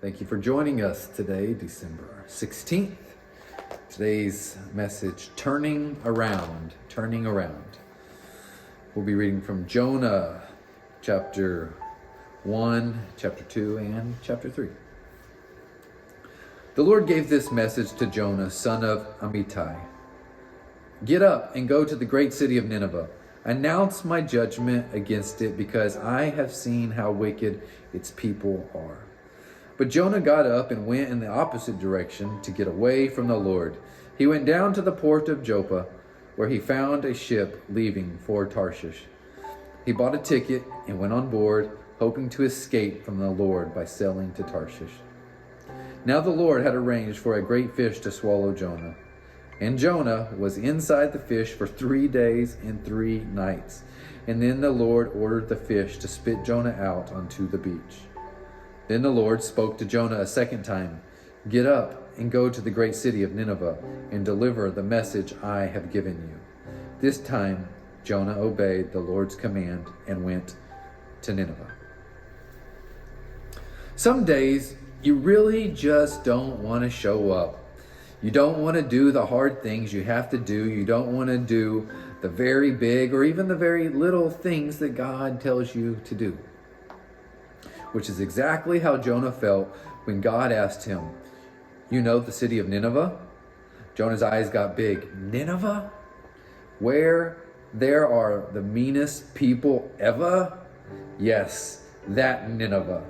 Thank you for joining us today, December 16th. Today's message, turning around. We'll be reading from Jonah, chapter 1, chapter 2, and chapter 3. The Lord gave this message to Jonah, son of Amittai. Get up and go to the great city of Nineveh. Announce my judgment against it, because I have seen how wicked its people are. But Jonah got up and went in the opposite direction to get away from the Lord. He went down to the port of Joppa, where he found a ship leaving for Tarshish. He bought a ticket and went on board, hoping to escape from the Lord by sailing to Tarshish. Now the Lord had arranged for a great fish to swallow Jonah. And Jonah was inside the fish for 3 days and 3 nights. And then the Lord ordered the fish to spit Jonah out onto the beach. Then the Lord spoke to Jonah a second time. Get up and go to the great city of Nineveh and deliver the message I have given you. This time Jonah obeyed the Lord's command and went to Nineveh. Some days you really just don't want to show up. You don't want to do the hard things you have to do. You don't want to do the very big or even the very little things that God tells you to do. Which is exactly how Jonah felt when God asked him, you know the city of Nineveh? Jonah's eyes got big. Nineveh? Where there are the meanest people ever? Yes, that Nineveh.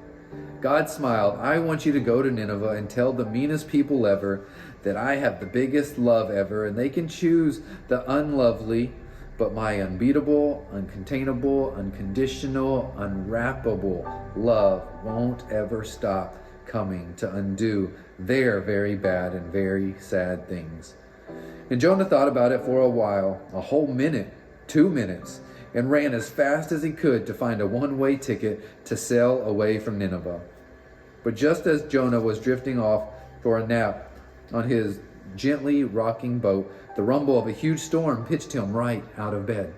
God smiled. I want you to go to Nineveh and tell the meanest people ever that I have the biggest love ever, and they can choose the unlovely, but my unbeatable, uncontainable, unconditional, unwrappable love won't ever stop coming to undo their very bad and very sad things. And Jonah thought about it for a while, a whole minute, 2 minutes, and ran as fast as he could to find a one-way ticket to sail away from Nineveh. But just as Jonah was drifting off for a nap on his gently rocking boat, the rumble of a huge storm pitched him right out of bed.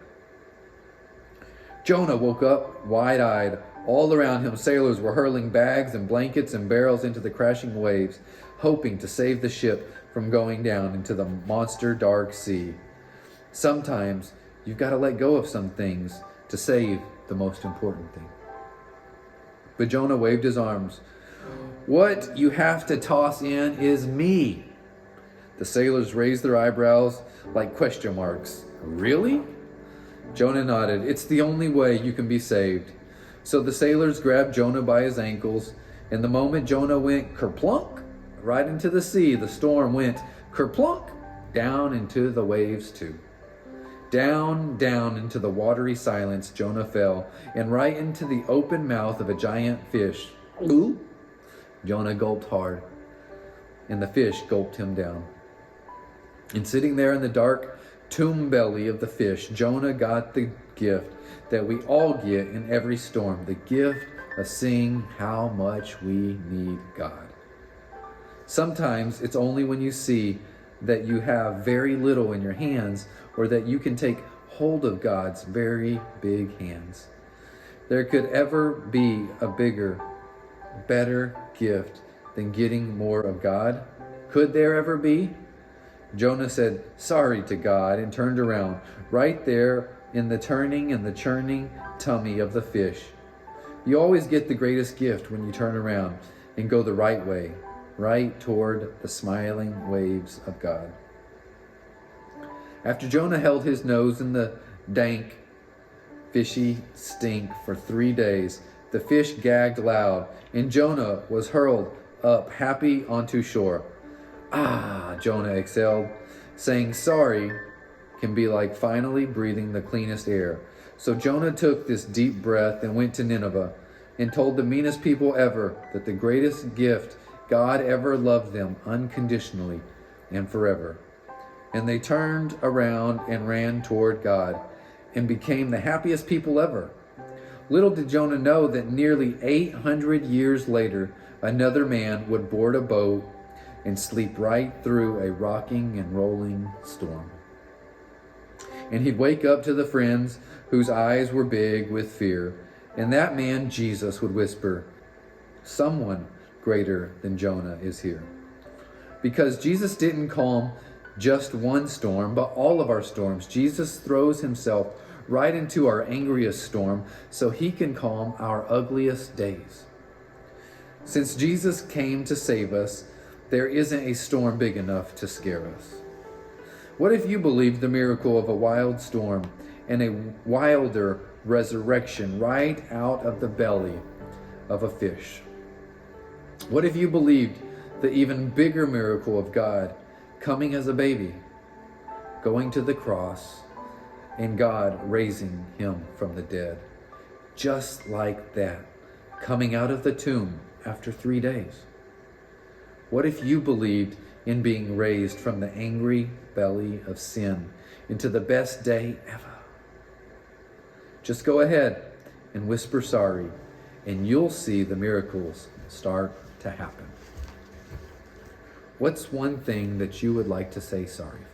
Jonah woke up wide-eyed. All around him, sailors were hurling bags and blankets and barrels into the crashing waves, hoping to save the ship from going down into the monster dark sea. Sometimes you've got to let go of some things to save the most important thing. But Jonah waved his arms. What you have to toss in is me. The sailors raised their eyebrows like question marks. Really? Jonah nodded. It's the only way you can be saved. So the sailors grabbed Jonah by his ankles, and the moment Jonah went kerplunk right into the sea, the storm went kerplunk down into the waves too. Down into the watery silence Jonah fell, and right into the open mouth of a giant fish. Ooh! Jonah gulped hard, and the fish gulped him down. And sitting there in the dark tomb belly of the fish, Jonah got the gift that we all get in every storm, the gift of seeing how much we need God. Sometimes it's only when you see that you have very little in your hands, or that you can take hold of God's very big hands. There could ever be a bigger, better gift than getting more of God? Could there ever be? Jonah said sorry to God and turned around right there in the turning and the churning tummy of the fish. You always get the greatest gift when you turn around and go the right way, right toward the smiling waves of God. After Jonah held his nose in the dank, fishy stink for 3 days, the fish gagged loud, and Jonah was hurled up happy onto shore. Ah, Jonah exhaled, saying sorry can be like finally breathing the cleanest air. So Jonah took this deep breath and went to Nineveh and told the meanest people ever that the greatest gift God ever loved them unconditionally and forever. And they turned around and ran toward God and became the happiest people ever. Little did Jonah know that nearly 800 years later, another man would board a boat and sleep right through a rocking and rolling storm. And he'd wake up to the friends whose eyes were big with fear. And that man, Jesus, would whisper, "Someone greater than Jonah is here. Because Jesus didn't calm just one storm, but all of our storms. Jesus throws himself right into our angriest storm so he can calm our ugliest days. Since Jesus came to save us, there isn't a storm big enough to scare us. What if you believed the miracle of a wild storm and a wilder resurrection right out of the belly of a fish? What if you believed the even bigger miracle of God coming as a baby, going to the cross, and God raising him from the dead? Just like that, coming out of the tomb after 3 days. What if you believed in being raised from the angry belly of sin into the best day ever? Just go ahead and whisper sorry, and you'll see the miracles start to happen. What's one thing that you would like to say sorry for?